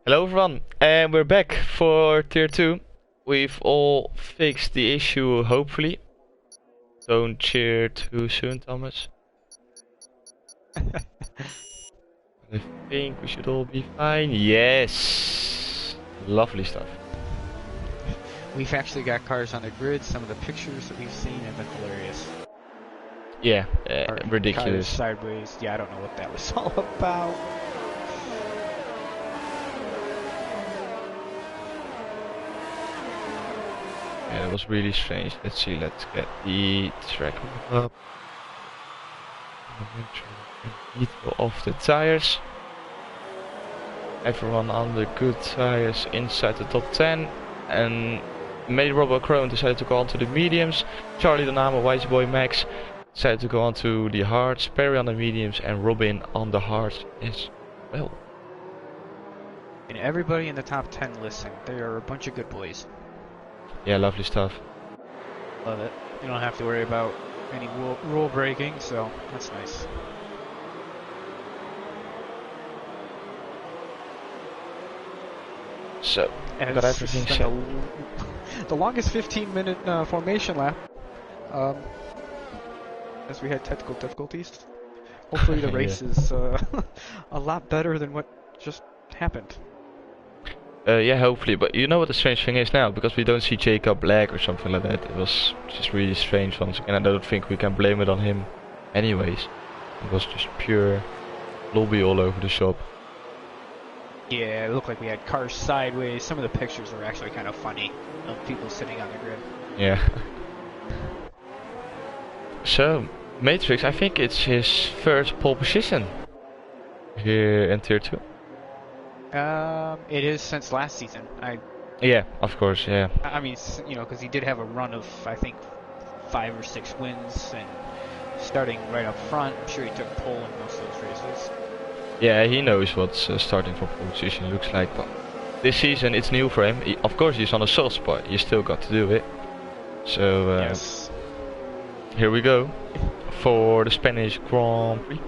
Hello everyone, and we're back for tier 2. We've all fixed the issue, hopefully. Don't cheer too soon, Thomas. I think we should all be fine. Yes! Lovely stuff. We've actually got cars on the grid. Some of the pictures that we've seen have been hilarious. Yeah, Cars ridiculous. sideways. Yeah, I don't know what that was all about. Yeah, that was really strange. Let's see, let's get the track up. Detail of the tires. Everyone on the good tires inside the top 10. And May Robo Crone decided to go on to the mediums. Charlie Donamo, Wise Boy Max decided to go on to the hards. Perry on the mediums and Robin on the hards as well. And everybody in the top 10 listen. They are a bunch of good boys. Yeah, lovely stuff. Love it. You don't have to worry about any rule breaking, so that's nice. So, And got everything set. The longest 15-minute formation lap. As we had technical difficulties. Hopefully the race is a lot better than what just happened. Yeah, hopefully, but you know what the strange thing is now, because we don't see Jacob lag or something like that. It was just really strange once again. I don't think we can blame it on him anyways. It was just pure lobby all over the shop. Yeah, it looked like we had cars sideways. Some of the pictures were actually kind of funny of people sitting on the grid. Yeah. So, Matrix, I think it's his first pole position here in tier 2. It is since last season. Yeah, of course, yeah. I mean, you know, because he did have a run of, I think, 5 or 6 wins, and starting right up front, I'm sure he took pole in most of those races. Yeah, he knows what starting from pole position looks like, but this season it's new for him. Of course, he's on a soft spot. You still got to do it. So, Yes. here we go for the Spanish Grand Prix.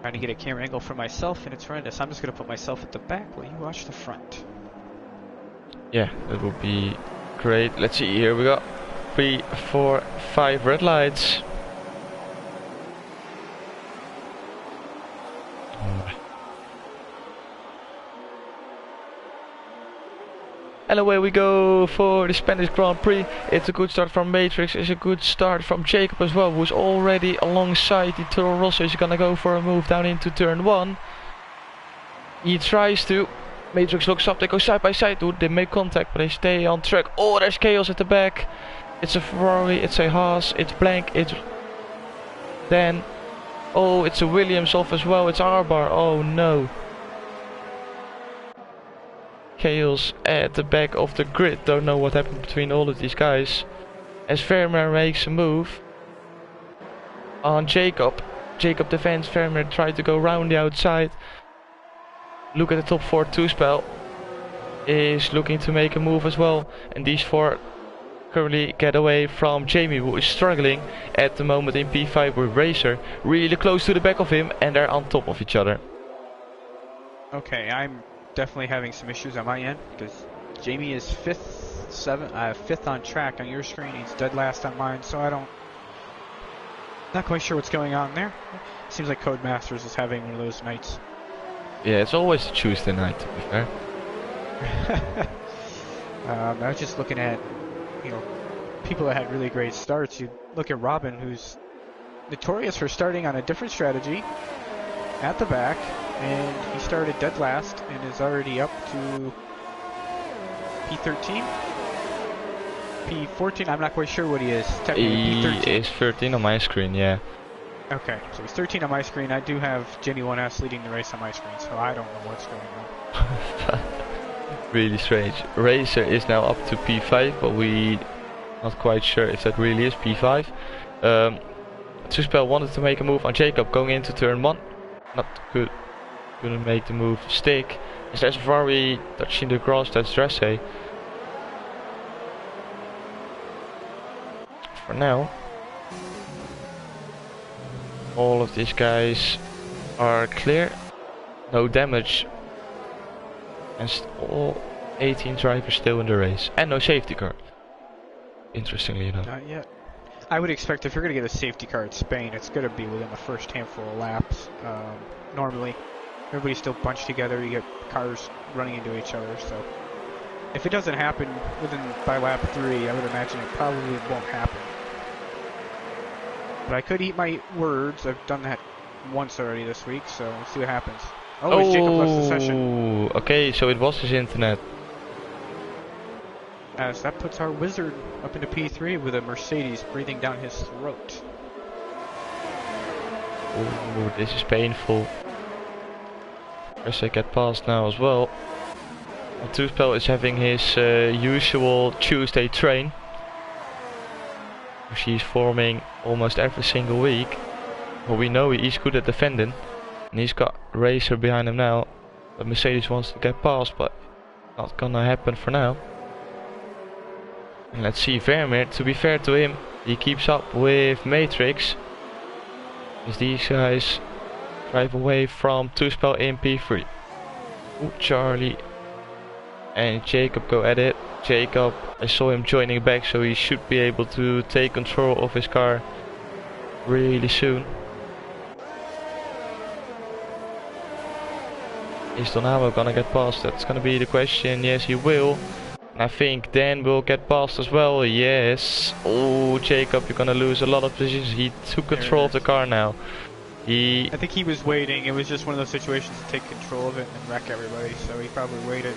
Trying to get a camera angle for myself, and it's horrendous. I'm just going to put myself at the back while you watch the front. Yeah, that would be great. Let's see, here we go. 3, 4, 5 red lights. And away we go for the Spanish Grand Prix. It's a good start from Matrix. It's a good start from Jacob as well, who's already alongside the Toro Rosso. He's gonna go for a move down into turn 1. He tries to. Matrix looks up, they go side by side. They make contact, but they stay on track. Oh, there's Chaos at the back. It's a Ferrari, it's a Haas, it's Blank, it's Dan. Oh, it's a Williams off as well, it's Arbar. Oh no. Chaos at the back of the grid. Don't know what happened between all of these guys. As Vermeer makes a move on Jacob. Jacob defends. Vermeer tried to go round the outside. Look at the top 4. Two-Spell is looking to make a move as well. And these 4 currently get away from Jamie, who is struggling at the moment in P5 with Racer. Really close to the back of him, and they're on top of each other. Okay, I'm definitely having some issues on my end because Jamie is 5th on track on your screen. He's dead last on mine, so not quite sure what's going on there. Seems like Codemasters is having one of those nights. Yeah, it's always a Tuesday night, to be fair. I was just looking at, you know, people that had really great starts. You look at Robin, who's notorious for starting on a different strategy at the back. And he started dead last and is already up to P13? P14? I'm not quite sure what he is. Technically P13. He is 13 on my screen, yeah. Okay, so he's 13 on my screen. I do have Jenny 1S leading the race on my screen, so I don't know what's going on. Really strange. Racer is now up to P5, but we not quite sure if that really is P5. Two-Spell wanted to make a move on Jacob going into turn 1. Not good. Couldn't make the move stick. As there's a Ferrari touching the grass, that's Dresse. For now, all of these guys are clear. No damage And all 18 drivers still in the race. And no safety car. Interestingly enough. Not yet. I would expect if you're going to get a safety car at Spain, it's going to be within the first handful of laps. Normally, everybody's still bunched together. You get cars running into each other. So if it doesn't happen by lap 3, I would imagine it probably won't happen. But I could eat my words. I've done that once already this week, so we'll see what happens. Oh, is Jacob left the session? Okay, so it was his internet. As that puts our wizard up into P3 with a Mercedes breathing down his throat. Oh, this is painful. Guess I get past now as well. Tuspel is having his usual Tuesday train, which he's forming almost every single week. Well, we know he's good at defending, and he's got Racer behind him now. But Mercedes wants to get past, but not gonna happen for now. And let's see, Vermeer, to be fair to him, he keeps up with Matrix. As these guys drive away from Tuspel in P3. Ooh, Charlie and Jacob go at it. Jacob, I saw him joining back, so he should be able to take control of his car really soon. Is Donamo gonna get past? That's gonna be the question. Yes, he will. I think Dan will get past as well. Yes. Oh, Jacob, you're gonna lose a lot of positions. He took control of the car now. I think he was waiting. It was just one of those situations to take control of it and wreck everybody. So he probably waited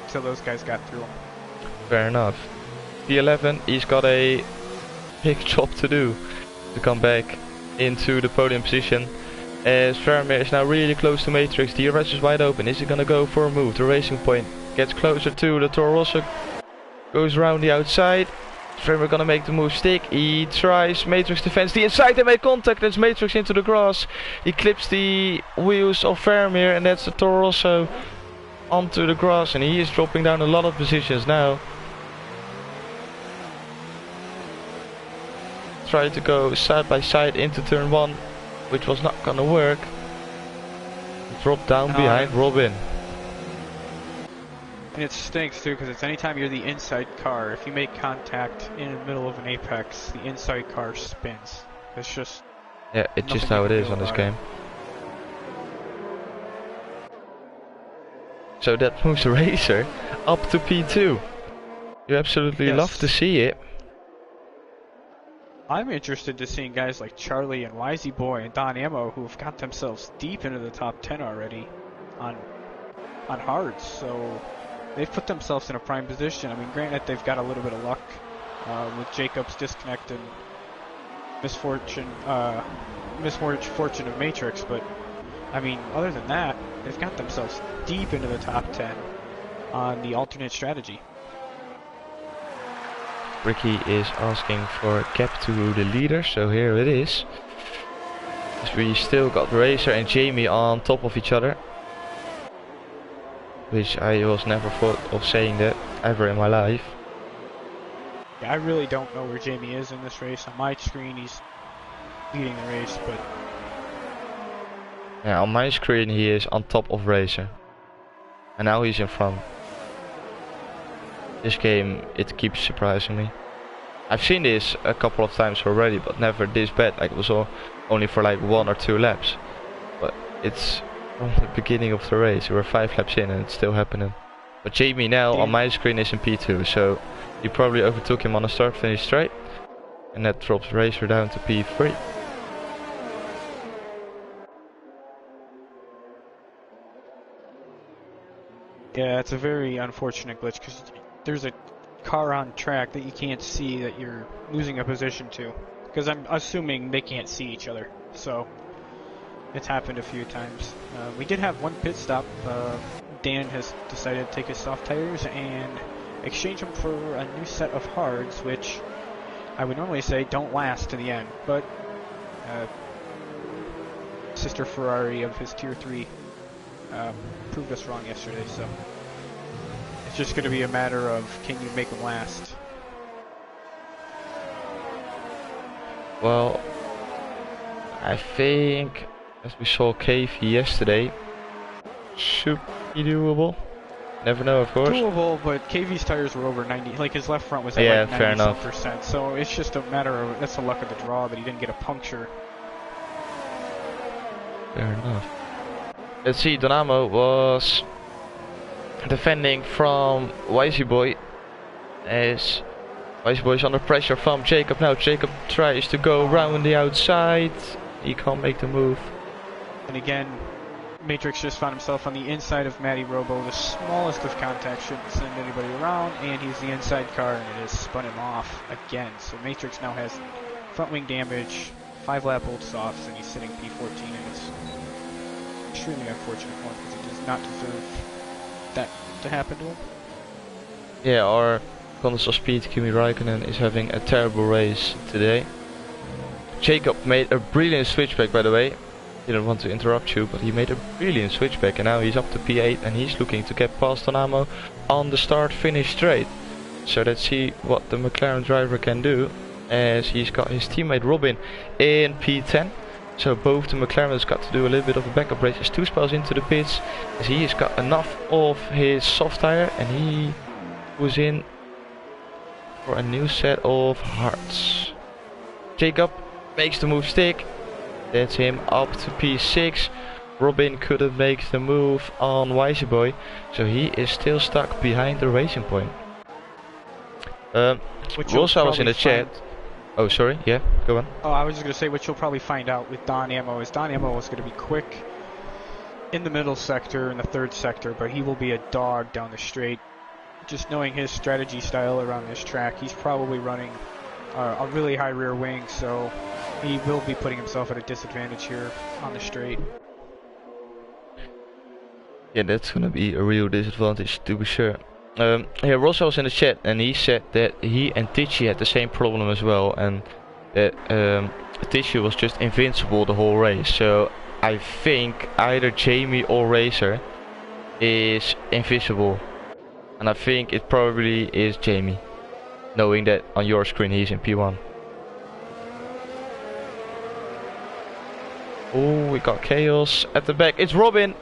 till those guys got through him. Fair enough. P11, he's got a big job to do to come back into the podium position. As Vermeer is now really close to Matrix. The DRS is wide open. Is he gonna go for a move? The Racing Point gets closer to the Toro Rosso, goes around the outside. Vermeer gonna make the move stick. He tries. Matrix defends the inside. They make contact. That's Matrix into the grass. He clips the wheels of Vermeer, and that's the Toro Rosso onto the grass. And he is dropping down a lot of positions now. Tried to go side by side into turn 1, which was not gonna work. Drop down behind Robin. And it stinks too, because it's anytime you're the inside car, if you make contact in the middle of an apex, the inside car spins. It's just... Yeah, it's just how it is on this game. So that moves the Racer up to P2. You absolutely love to see it. I'm interested to seeing guys like Charlie and Wisey Boy and Don Ammo who've got themselves deep into the top 10 already on hards. So they've put themselves in a prime position. I mean, granted, they've got a little bit of luck with Jacob's disconnect and misfortune of Matrix, but I mean, other than that, they've got themselves deep into the top 10 on the alternate strategy. Ricky is asking for a gap to the leader, so here it is. As we still got Racer and Jamie on top of each other. Which I was never thought of saying that ever in my life. Yeah, I really don't know where Jamie is in this race. On my screen he's leading the race, but... Yeah, on my screen he is on top of Racer. And now he's in front. This game, it keeps surprising me. I've seen this a couple of times already, but never this bad. Like, it was only for like 1 or 2 laps. But it's from the beginning of the race. We're 5 laps in and it's still happening. But Jamie now on my screen is in P2, so you probably overtook him on a start-finish straight. And that drops Racer down to P3. Yeah, it's a very unfortunate glitch because there's a car on track that you can't see that you're losing a position to. Because I'm assuming they can't see each other. So, it's happened a few times. We did have one pit stop. Dan has decided to take his soft tires and exchange them for a new set of hards, which I would normally say don't last to the end. But, Sister Ferrari of his Tier 3 proved us wrong yesterday, so it's just going to be a matter of can you make them last. Well, I think, as we saw Cavey yesterday, should be doable. Never know, of course. Doable, but KV's tires were over 90. Like his left front was at Yeah, like fair 90 enough. percent. So it's just a matter of that's the luck of the draw that he didn't get a puncture. Fair enough. Let's see, Dynamo was defending from Wisey Boy as Wisey Boy is under pressure from Jacob now. Jacob tries to go round the outside. He can't make the move. And again, Matrix just found himself on the inside of Matty Robo. The smallest of contacts shouldn't send anybody around, and he's the inside car, and it has spun him off again. So Matrix now has front wing damage, 5-lap old softs, and he's sitting P14, and it's extremely unfortunate for him because he does not deserve that to happen to him. Yeah, our Condes of Speed, Kimi Räikkönen, is having a terrible race today. Jacob made a brilliant switchback, by the way. Didn't want to interrupt you, but he made a brilliant switchback, and now he's up to P8 and he's looking to get past Dynamo on the start-finish straight. So let's see what the McLaren driver can do, as he's got his teammate Robin in P10. So both the McLaren's got to do a little bit of a backup race as 2 spells into the pits, as he has got enough of his soft tire and he was in for a new set of hards. Jacob makes the move stick. That's him up to P6. Robin couldn't make the move on Wisey Boy, so he is still stuck behind the racing point. Also, I was in the chat. Oh, sorry. Yeah, go on. Oh, I was just going to say what you'll probably find out with Don Ammo is Don Ammo is going to be quick in the middle sector, in the third sector, but he will be a dog down the straight. Just knowing his strategy style around this track, he's probably running a really high rear wing, so he will be putting himself at a disadvantage here on the straight. Yeah, that's gonna be a real disadvantage, to be sure. Yeah, Rosso was in the chat and he said that he and Tichy had the same problem as well, and that Tichy was just invincible the whole race. So I think either Jamie or Racer is invisible, and I think it probably is Jamie, knowing that on your screen he's in P1. Oh, we got chaos at the back. It's Robin.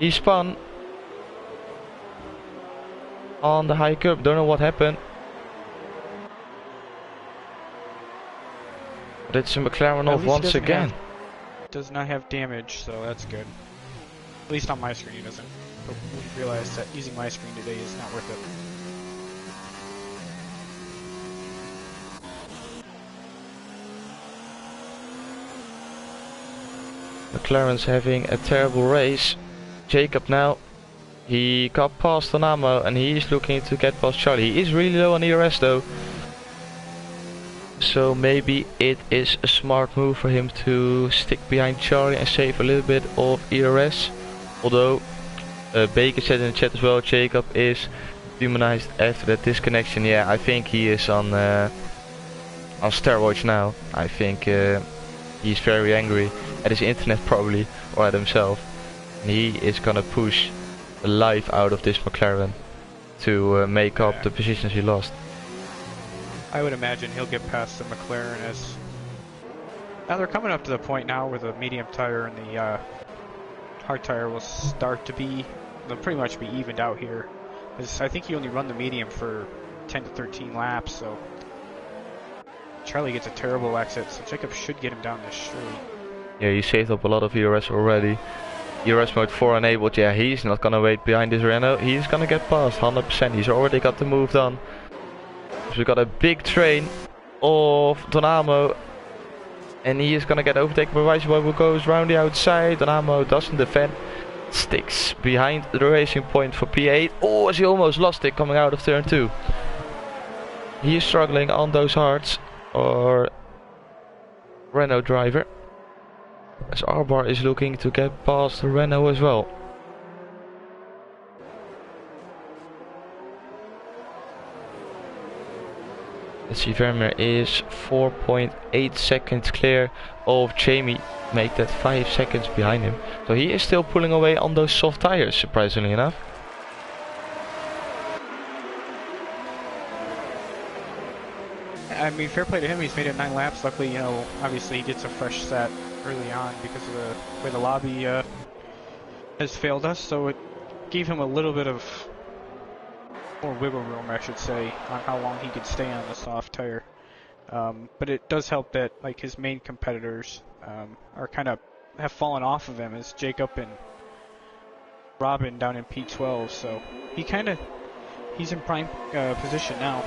He spun on the high curb. Don't know what happened. But it's a McLaren off once again. Does not have damage, so that's good. At least on my screen he doesn't. But we realized that using my screen today is not worth it. McLaren's having a terrible race. Jacob now, he got past Dynamo and he's looking to get past Charlie. He is really low on ERS though, so maybe it is a smart move for him to stick behind Charlie and save a little bit of ERS. Although Baker said in the chat as well, Jacob is demonized after that disconnection. Yeah, I think he is on steroids now. I think he's very angry at his internet probably, or at himself, and he is gonna push the life out of this McLaren to make up the positions he lost. I would imagine he'll get past the McLaren as now they're coming up to the point now where the medium tire and the hard tire will start to be, they'll pretty much be evened out here. Because I think you only run the medium for 10 to 13 laps, so Charlie gets a terrible exit, so Jacob should get him down this straight. Yeah, he saved up a lot of ERS already. ERS mode 4 enabled. Yeah, he's not gonna wait behind this Renault. He's gonna get past 100%. He's already got the move done. So we got a big train of Dynamo, and he is gonna get overtaken by Wisey, who goes round the outside. Dynamo doesn't defend, sticks behind the racing point for P8. Oh, as he almost lost it coming out of turn 2. He is struggling on those hards, or Renault driver, as R-Bar is looking to get past the Renault as well. Let's see, Vermeer is 4.8 seconds clear of Jamie, make that 5 seconds behind him. So he is still pulling away on those soft tires, surprisingly enough. I mean, fair play to him, he's made it 9 laps. Luckily, you know, obviously he gets a fresh set early on because of the way the lobby has failed us, so it gave him a little bit of more wiggle room, I should say, on how long he could stay on the soft tire. But it does help that like his main competitors are kind of have fallen off of him, as Jacob and Robin down in P12. So he's in prime position now.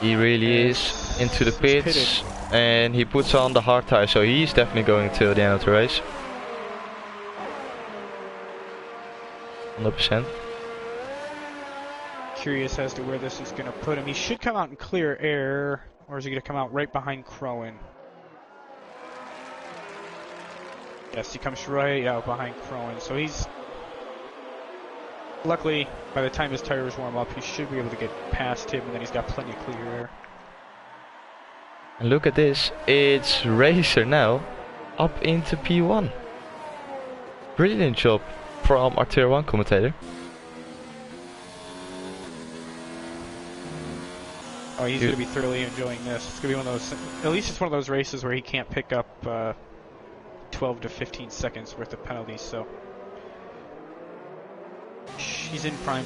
He really is into the pits, and he puts on the hard tire, so he's definitely going till the end of the race. 100%. Curious as to where this is going to put him. He should come out in clear air, or is he going to come out right behind Crowan? Yes, he comes right out behind Crowan, so he's... Luckily, by the time his tires warm up, he should be able to get past him, and then he's got plenty of clear air. And look at this, it's Racer now, up into P1. Brilliant job from our Tier 1 commentator. Oh, he's going to be thoroughly enjoying this. It's going to be one of those, at least it's one of those races where he can't pick up 12 to 15 seconds worth of penalties, so he's in prime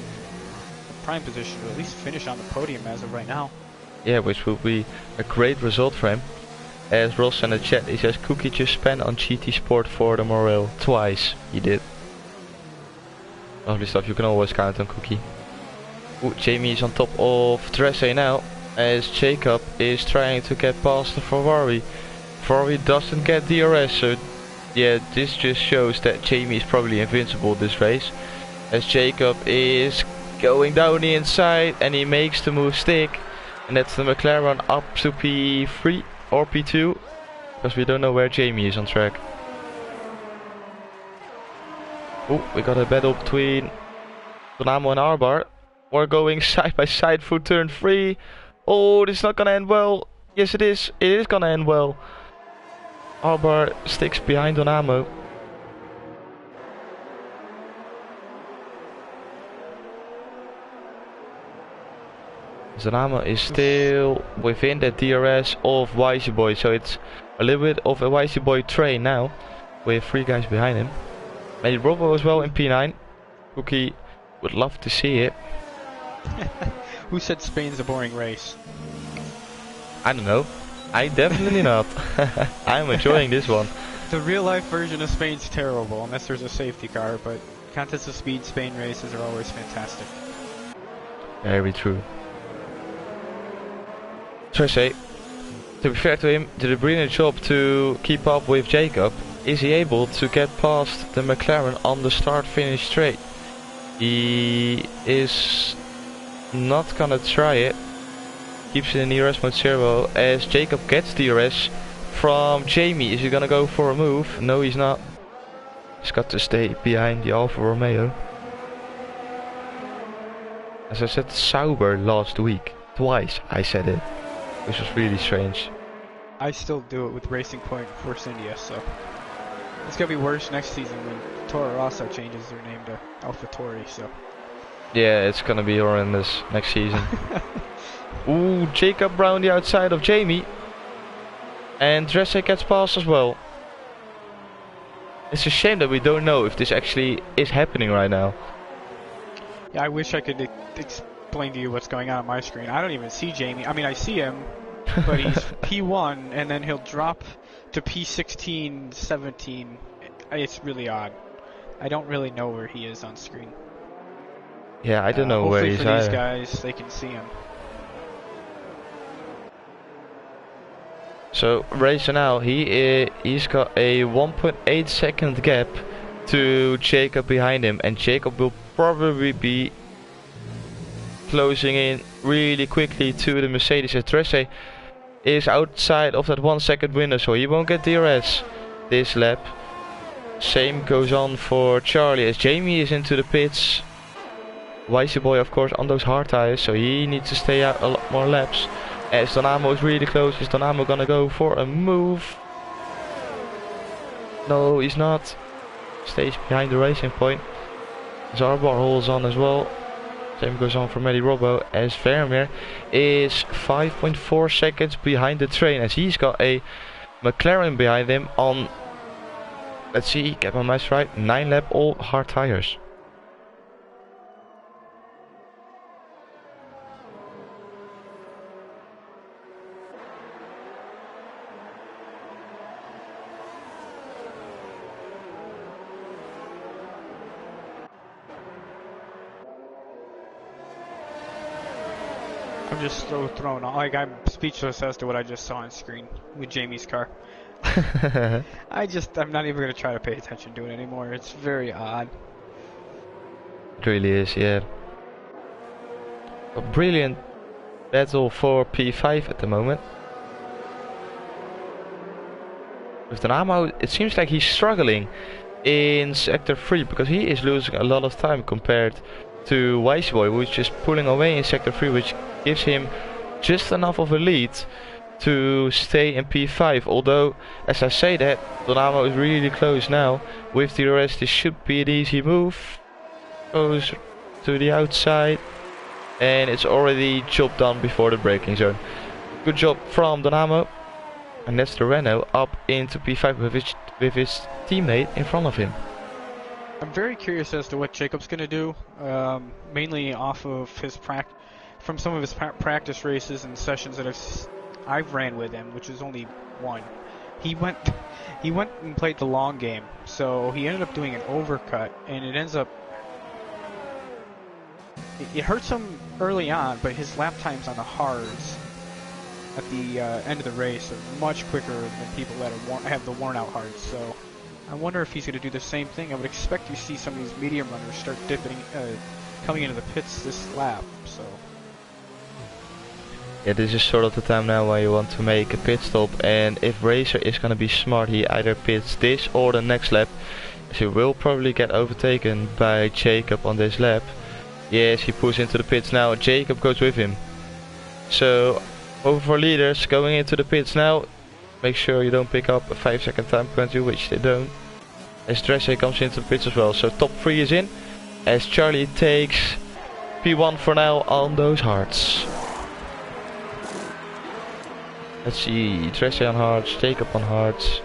position to at least finish on the podium as of right now. Yeah, which will be a great result for him. As Ross in the chat, he says Cookie just spent on GT Sport for the morale twice. He did. Lovely stuff, you can always count on Cookie. Ooh, Jamie is on top of Dressé now, as Jacob is trying to get past the Ferrari. Ferrari doesn't get DRS, so yeah, this just shows that Jamie is probably invincible this race. As Jacob is going down the inside and he makes the move stick, and that's the McLaren up to P3 or P2, because we don't know where Jamie is on track. Oh, we got a battle between Donamo and Arbar. We're going side by side through turn 3. Oh, this is not gonna end well. Yes, it is. It is gonna end well. Arbar sticks behind Donamo. Donamo is still within the DRS of Wisey Boy, so it's a little bit of a Wisey Boy train now, with 3 guys behind him. Maybe Robo as well in P9. Cookie would love to see it. Who said Spain's a boring race? I don't know. I definitely not. I'm enjoying this one. The real life version of Spain's terrible unless there's a safety car, but contest of speed Spain races are always fantastic. Very true. Tressé, to be fair to him, did a brilliant job to keep up with Jacob. Is he able to get past the McLaren on the start-finish straight? He is not gonna try it. Keeps it in DRS mode 0 as Jacob gets DRS from Jamie. Is he gonna go for a move? No, he's not. He's got to stay behind the Alfa Romeo. As I said Sauber last week. Twice I said it. Which was really strange. I still do it with Racing Point Force India, so it's gonna be worse next season when Toro Rosso changes their name to AlphaTauri, so yeah, it's gonna be horrendous next season. Ooh, Jacob round the outside of Jamie. And Dressé gets past as well. It's a shame that we don't know if this actually is happening right now. Yeah, I wish I could explain to you what's going on my screen. I don't even see Jamie. I mean, I see him, but he's P1, and then he'll drop to P16, 17. It's really odd. I don't really know where he is on screen. Yeah, I don't know where he's at. Hopefully for these guys, they can see him. So, Racer now, he's got a 1.8 second gap to Jacob behind him, and Jacob will probably be closing in really quickly to the Mercedes. As Dressé is outside of that 1 second window, so he won't get DRS this lap. Same goes on for Charlie as Jamie is into the pits. Wisey Boy, of course, on those hard tires, so he needs to stay out a lot more laps. As Donamo is really close, is Donamo gonna go for a move? No, he's not. Stays behind the Racing Point. Zarbar holds on as well. Same goes on for Medi Robbo, as Vermeer is 5.4 seconds behind the train, as he's got a McLaren behind him on, let's see, get my maths right, 9 lap all hard tires. I'm just so thrown off. Like, I'm speechless as to what I just saw on screen with Jamie's car. I'm not even going to try to pay attention to it anymore. It's very odd. It really is, yeah. A brilliant battle for P5 at the moment. With Dynamo, it seems like he's struggling in Sector 3 because he is losing a lot of time compared to Wiseboy, who is just pulling away in Sector 3, which gives him just enough of a lead to stay in P5. Although, as I say that, Dynamo is really close now. With the rest, this should be an easy move. Goes to the outside, and it's already job done before the braking zone. Good job from Dynamo. And that's the Renault up into P5 with his teammate in front of him. I'm very curious as to what Jacob's going to do, mainly off of his from some of his practice races and sessions that I've ran with him, which is only one. He went and played the long game, so he ended up doing an overcut, and it ends up it hurts him early on, but his lap times on the hards at the end of the race are much quicker than people that have the worn-out hards. So I wonder if he's going to do the same thing. I would expect to see some of these medium runners start coming into the pits this lap. So yeah, this is sort of the time now where you want to make a pit stop, and if Racer is going to be smart, he either pits this or the next lap. So he will probably get overtaken by Jacob on this lap. Yes, he pulls into the pits now. Jacob goes with him. So over for leaders, going into the pits now. Make sure you don't pick up a 5-second time penalty, which they don't. As Dresse comes into the pits as well. So top 3 is in. As Charlie takes P1 for now on those hards. Let's see, Dresse on hards, Jacob on hards.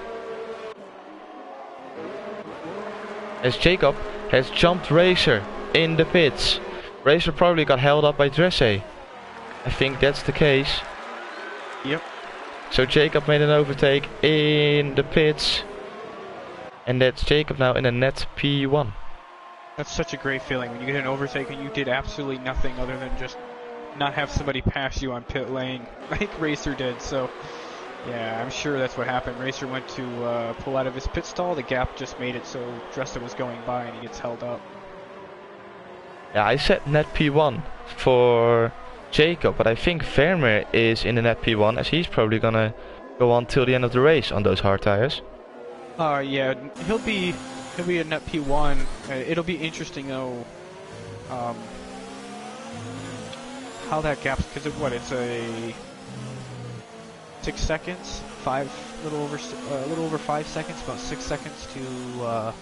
As Jacob has jumped Racer in the pits. Racer probably got held up by Dresse. I think that's the case. Yep. So Jacob made an overtake in the pits. And that's Jacob now in a net P1. That's such a great feeling when you get an overtake and you did absolutely nothing other than just not have somebody pass you on pit lane like Racer did. So yeah, I'm sure that's what happened. Racer went to pull out of his pit stall. The gap just made it so Dressa was going by and he gets held up. Yeah, I said net P1 for Jacob, but I think Vermeer is in the net P1 as he's probably gonna go on till the end of the race on those hard tires. Yeah, he'll be a net P1. It'll be interesting though, how that gap, because it's a 6 seconds, a little over 5 seconds, about 6 seconds to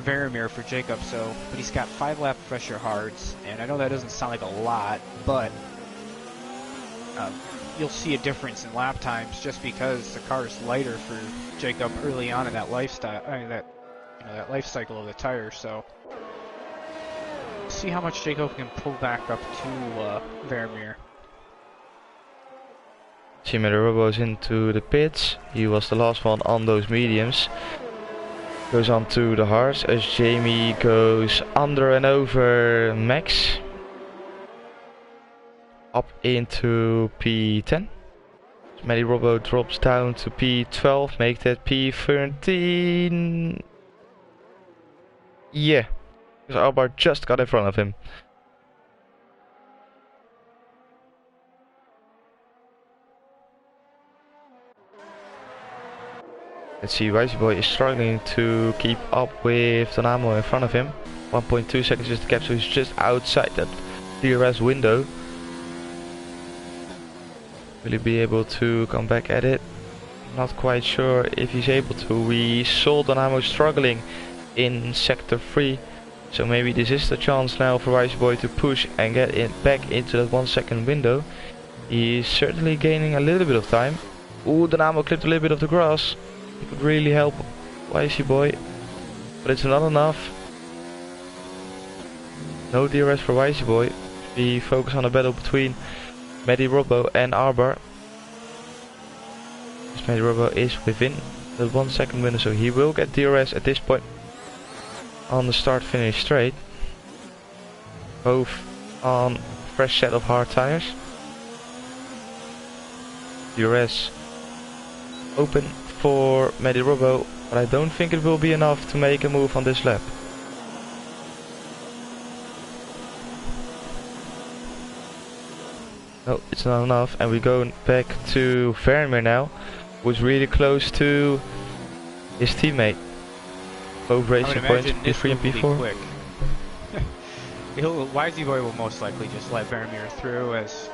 Vermeer for Jacob. So, but he's got 5 lap fresher hards, and I know that doesn't sound like a lot, but you'll see a difference in lap times just because the car is lighter for Jacob early on in that lifestyle, that life cycle of the tire. So, see how much Jacob can pull back up to Vermeer. Teammate Robo's into the pits. He was the last one on those mediums. Goes on to the hards as Jamie goes under and over Max. Up into P10. Matty Robo drops down to P12, make that P13. Yeah, because Albar just got in front of him. Let's see, Wisey Boy is struggling to keep up with Dynamo in front of him. 1.2 seconds is the gap, so he's just outside that DRS window. Will he be able to come back at it? Not quite sure if he's able to. We saw Dynamo struggling in Sector 3. So maybe this is the chance now for Wisey Boy to push and get back into that 1 second window. He's certainly gaining a little bit of time. Ooh, Dynamo clipped a little bit of the grass. It could really help Wisey Boy, but it's not enough. No DRS for Wisey Boy. We focus on a battle between Matty Robbo and Arbor. Matty Robbo is within the 1 second window, so he will get DRS at this point on the start-finish straight. Both on fresh set of hard tires. DRS open for Medirobo, but I don't think it will be enough to make a move on this lap. No, it's not enough, and we go back to Vermeer now, who's really close to his teammate. Both racing points, P3 and P4. Wisey Boy will most likely just let Vermeer through, as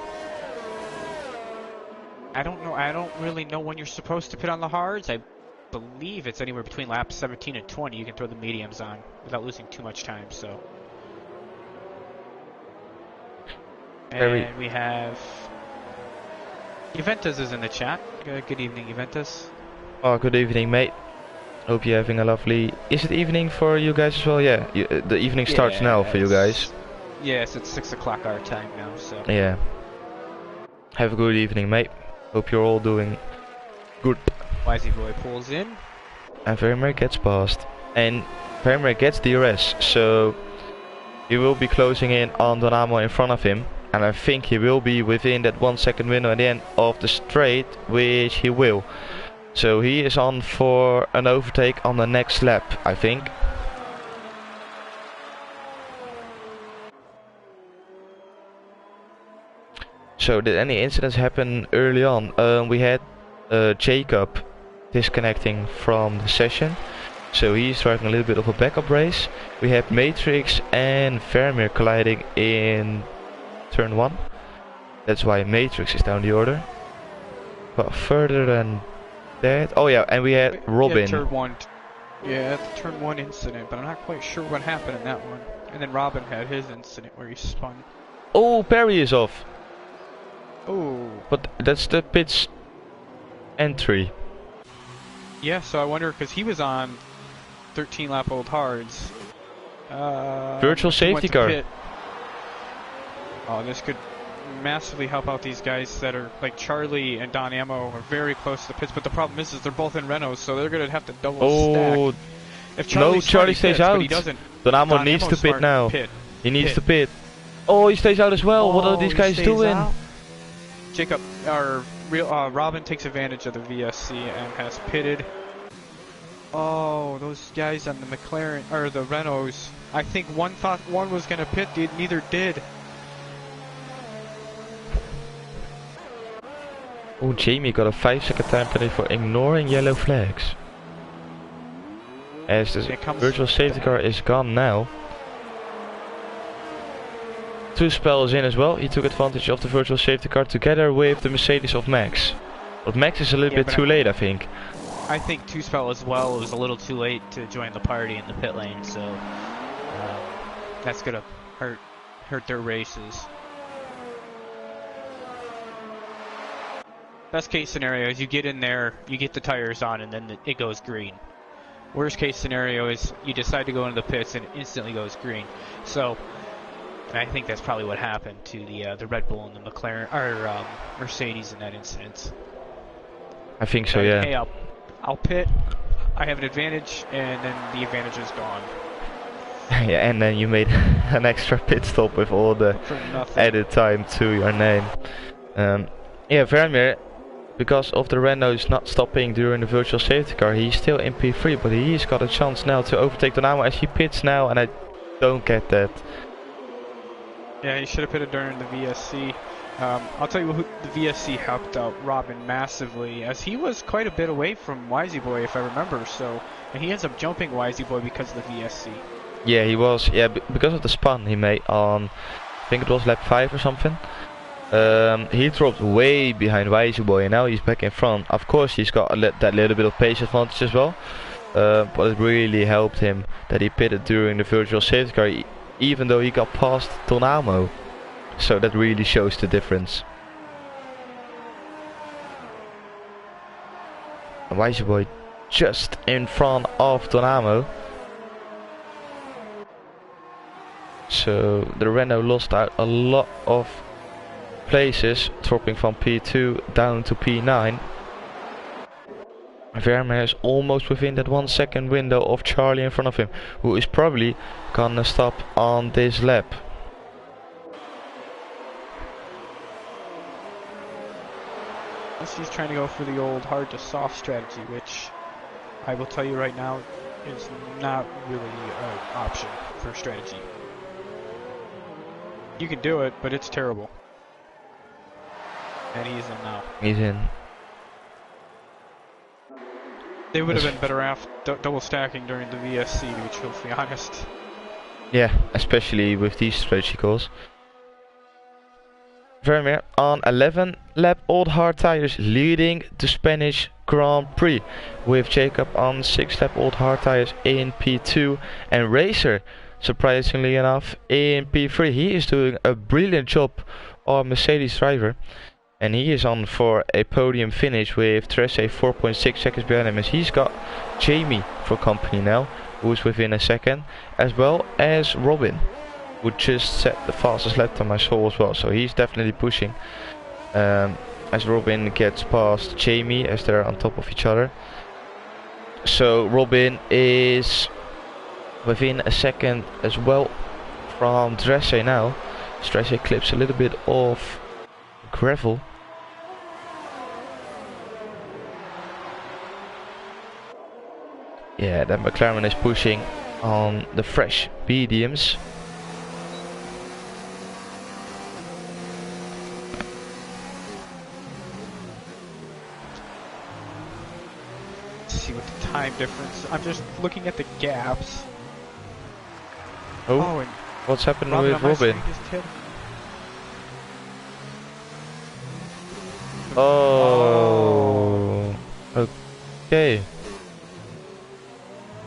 I don't really know when you're supposed to pit on the hards. I believe it's anywhere between laps 17 and 20 you can throw the mediums on without losing too much time, so. And we have Juventus is in the chat. Good evening, Juventus. Oh, good evening, mate. Hope you're having a lovely... Is it evening for you guys as well? Yeah, the evening starts now for you guys. Yes, it's 6 o'clock our time now, so... Yeah. Have a good evening, mate. Hope you're all doing good. Wisey Boy pulls in. And Vermeer gets past. And Vermeer gets DRS, so... He will be closing in on Donamo in front of him. And I think he will be within that 1 second window at the end of the straight, which he will. So he is on for an overtake on the next lap, I think. So did any incidents happen early on? We had Jacob disconnecting from the session. So he's driving a little bit of a backup race. We had Matrix and Vermeer colliding in turn 1. That's why Matrix is down the order. But further than that, oh yeah, and we had Robin. Yeah, the turn 1 incident, but I'm not quite sure what happened in that one. And then Robin had his incident where he spun. Oh, Perry is off. Oh. But that's the pitch entry. Yeah, so I wonder, because he was on 13 lap old hards. Virtual safety car. Pit. Oh, this could massively help out these guys that are like Charlie and Don Ammo are very close to the pits, but the problem is they're both in Renaults, so they're gonna have to double stack. If Charlie stays out. But he doesn't. Don Ammo needs to pit now. He needs to pit. Oh, he stays out as well. What are these guys doing? Jacob, Robin takes advantage of the VSC and has pitted. Oh, those guys on the McLaren or the Renaults. I think one thought one was gonna pit, neither did. Oh, Jamie got a 5-second time penalty for ignoring yellow flags. As the virtual safety car is gone now. Two-Spell is in as well. He took advantage of the virtual safety car together with the Mercedes of Max. But Max is a little bit too late, I think. I think Two-Spell as well was a little too late to join the party in the pit lane, so that's gonna hurt their races. Best case scenario is you get in there, you get the tires on, and then it goes green. Worst case scenario is you decide to go into the pits and it instantly goes green. So, and I think that's probably what happened to the Red Bull and the McLaren or Mercedes in that instance. I think so, yeah. Hey, I'll pit. I have an advantage, and then the advantage is gone. Yeah, and then you made an extra pit stop with all the added time to your name. Yeah, Vermeer, because of the Renaults not stopping during the virtual safety car, he's still in P3, but he's got a chance now to overtake Donamo as he pits now, and I don't get that. Yeah, he should have pitted during the VSC. I'll tell you who the VSC helped out Robin massively, as he was quite a bit away from Wisey Boy, if I remember. So, and he ends up jumping Wisey Boy because of the VSC. Yeah, he was. Yeah, because of the spun he made on, I think it was lap 5 or something. He dropped way behind Wisey Boy, and now he's back in front. Of course, he's got that little bit of pace advantage as well. But it really helped him that he pitted during the virtual safety car, even though he got past Donamo. So that really shows the difference. Wisey Boy just in front of Donamo. So the Renault lost out a lot of places, dropping from P2 down to P9. Vermeer is almost within that 1 second window of Charlie in front of him, who is probably gonna stop on this lap. He's trying to go for the old hard to soft strategy, which I will tell you right now is not really an option for strategy. You can do it, but it's terrible. And he's in now. He's in. They would have been better off double stacking during the VSC, to be truthfully honest. Yeah, especially with these strategy calls. Vermeer on 11 lap old hard tires leading the Spanish Grand Prix, with Jacob on 6 lap old hard tires in P2 and Racer, surprisingly enough, in P3. He is doing a brilliant job on Mercedes driver, and he is on for a podium finish with Tresse 4.6 seconds behind him, as he's got Jamie for company now, who's within a second, as well as Robin, who just set the fastest lap time I saw as well. So he's definitely pushing as Robin gets past Jamie as they're on top of each other. So Robin is within a second as well from Tresse now. Tresse clips a little bit off gravel. Yeah, then McLaren is pushing on the fresh mediums. Let's see what the time difference. I'm just looking at the gaps. Oh, and what's happening with Robin? Oh, okay.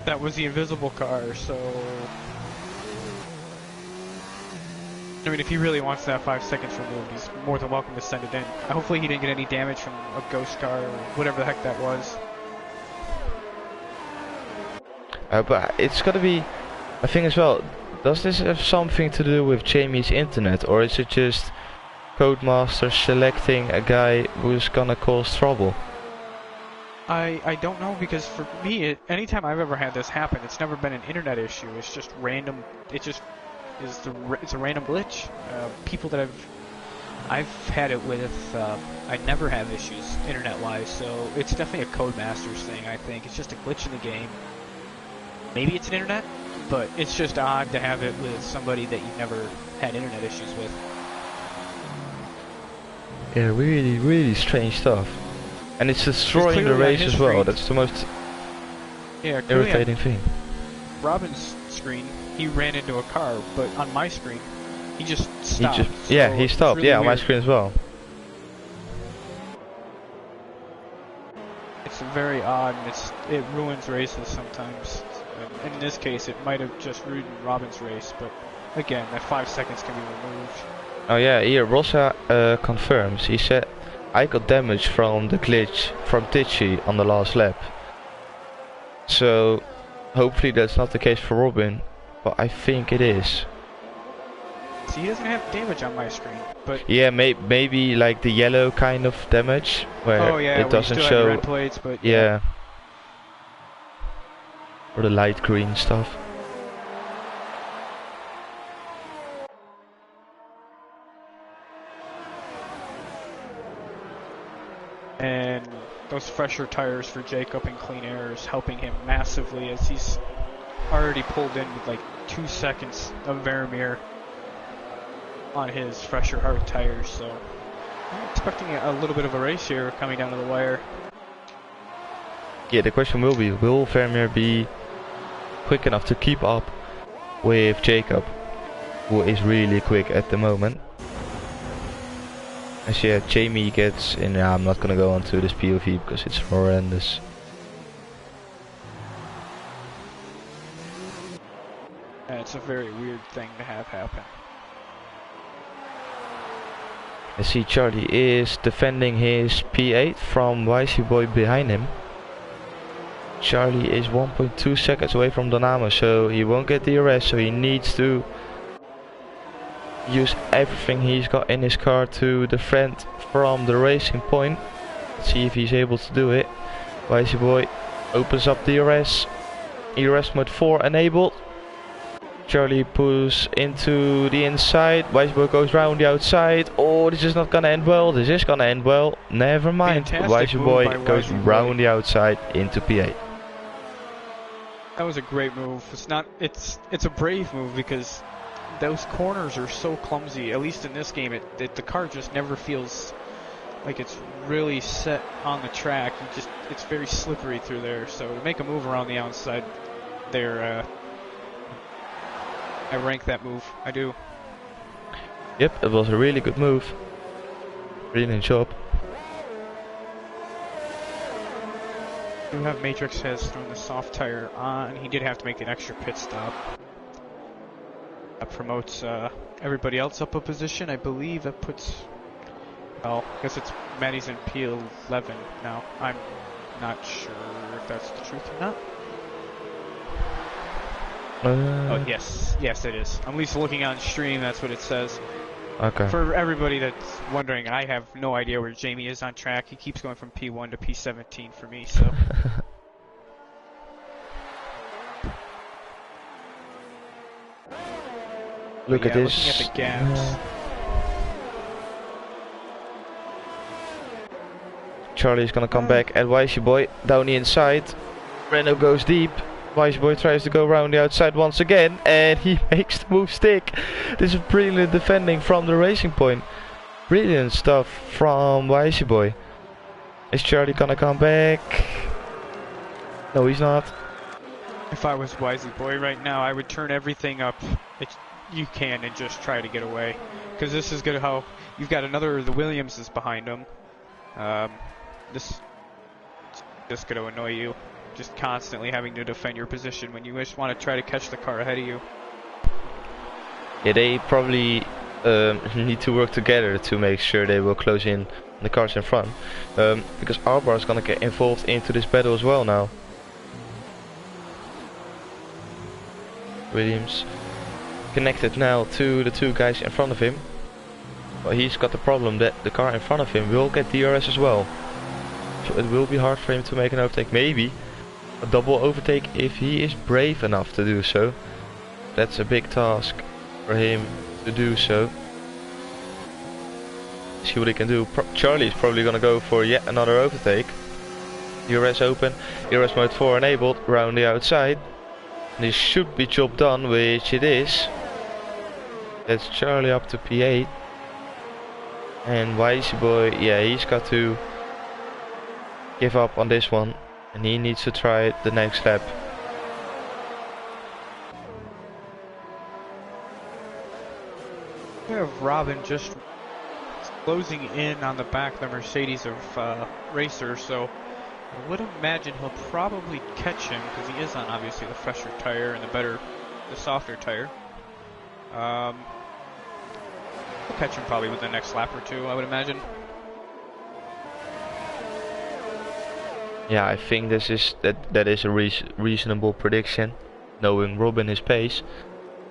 That was the invisible car, so... I mean, if he really wants that 5 seconds removed, he's more than welcome to send it in. Hopefully he didn't get any damage from a ghost car or whatever the heck that was. But it's gotta be a thing as well. Does this have something to do with Jamie's internet, or is it just Codemaster selecting a guy who's gonna cause trouble? I don't know, because for me, anytime I've ever had this happen, it's never been an internet issue. It's just random. It just is it's a random glitch. People that I've had it with, I never have issues internet-wise. So it's definitely a Codemasters thing. I think it's just a glitch in the game. Maybe it's an internet, but it's just odd to have it with somebody that you've never had internet issues with. Yeah, really, really strange stuff. And it's destroying the race as well. That's the most irritating thing. Robin's screen, he ran into a car, but on my screen, he just stopped. He stopped. Really yeah, weird. On my screen as well. It's very odd, and it ruins races sometimes. And in this case, it might have just ruined Robin's race, but again, that 5 seconds can be removed. Oh yeah, here Rosa confirms. He said, I got damage from the glitch from Tichy on the last lap. So hopefully that's not the case for Robin, but I think it is. See, he doesn't have damage on my screen, but yeah, maybe like the yellow kind of damage where it doesn't still show have red plates, but yeah. Or the light green stuff. And those fresher tires for Jacob and clean air is helping him massively, as he's already pulled in with like 2 seconds of Vermeer on his fresher hard tires. So I'm expecting a little bit of a race here coming down to the wire. Yeah, the question will be, will Vermeer be quick enough to keep up with Jacob, who is really quick at the moment? As yeah, Jamie gets in. I'm not gonna go onto this POV because it's horrendous. And it's a very weird thing to have happen. I see Charlie is defending his P8 from YC Boy behind him. Charlie is 1.2 seconds away from Dynamo, so he won't get the arrest, so he needs to use everything he's got in his car to defend from the racing point. Let's see if he's able to do it. YC Boy opens up the ERS. ERS mode 4 enabled. Charlie pulls into the inside. Weisberg goes round the outside. Oh, this is not gonna end well. This is gonna end well. Never mind. Weisberg goes round the outside into P8. That was a great move. It's a brave move because those corners are so clumsy. At least in this game, the car just never feels like it's really set on the track. It's very slippery through there. So to make a move around the outside there, I rank that move. I do. Yep, it was a really good move. Brilliant job. We have Matrix has thrown the soft tire on. He did have to make an extra pit stop. That promotes everybody else up a position. I believe that puts. Well, I guess it's Maddie's in P11 now. I'm not sure if that's the truth or not. Oh, yes. Yes, it is. I'm at least looking on stream, that's what it says. Okay. For everybody that's wondering, I have no idea where Jamie is on track. He keeps going from P1 to P17 for me, so. Look at this. Looking at the gaps. Charlie's gonna come back at Wisey Boy down the inside. Renault goes deep. Wisey Boy tries to go around the outside once again, and he makes the move stick. This is brilliant defending from the racing point. Brilliant stuff from Wisey Boy. Is Charlie gonna come back? No, he's not. If I was Wisey Boy right now, I would turn everything up you can and just try to get away. Because this is good how you've got the Williams is behind him. This is just going to annoy you. Just constantly having to defend your position when you just want to try to catch the car ahead of you. Yeah, they probably need to work together to make sure they will close in the cars in front. Because Arbar is going to get involved into this battle as well now. Williams connected now to the two guys in front of him. But he's got the problem that the car in front of him will get DRS as well. So it will be hard for him to make an overtake. Maybe a double overtake if he is brave enough to do so. That's a big task for him to do so. See what he can do. Charlie is probably gonna go for yet another overtake. DRS open, DRS mode 4 enabled, round the outside. This should be job done, which it is. That's Charlie up to P8. And Wisey Boy, yeah, he's got to give up on this one. And he needs to try it the next lap. We have Robin just closing in on the back of the Mercedes of Racer, so I would imagine he'll probably catch him because he is on obviously the fresher tire and the softer tire. He'll catch him probably with the next lap or two, I would imagine. Yeah, I think that is a reasonable prediction, knowing Robin his pace.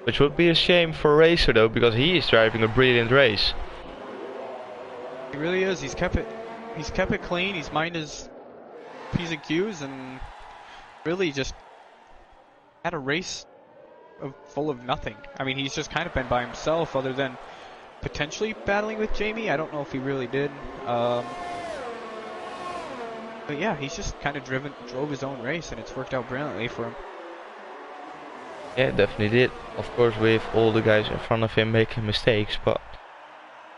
Which would be a shame for Racer though, because he is driving a brilliant race. He really is. He's kept it clean. He's minded his P's and Q's and really just had a race full of nothing. I mean, he's just kind of been by himself other than potentially battling with Jamie. I don't know if he really did. But yeah, he's just kind of drove his own race and it's worked out brilliantly for him. Yeah, definitely did. Of course, with all the guys in front of him making mistakes, but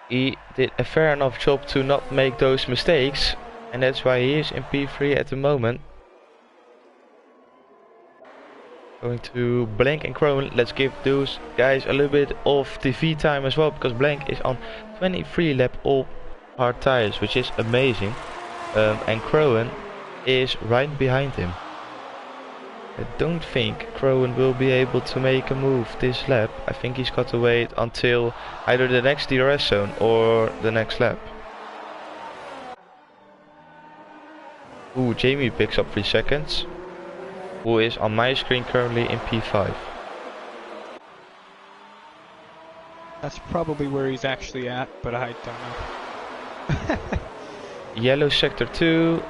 he did a fair enough job to not make those mistakes, and that's why he is in P3 at the moment. Going to Blank and Crowan. Let's give those guys a little bit of TV time as well, because Blank is on 23 lap all hard tires, which is amazing. And Crowan is right behind him. I don't think Crowan will be able to make a move this lap. I think he's got to wait until either the next DRS zone or the next lap. Ooh, Jamie picks up 3 seconds. Who is on my screen currently in P5. That's probably where he's actually at, but I don't know. Yellow sector 2.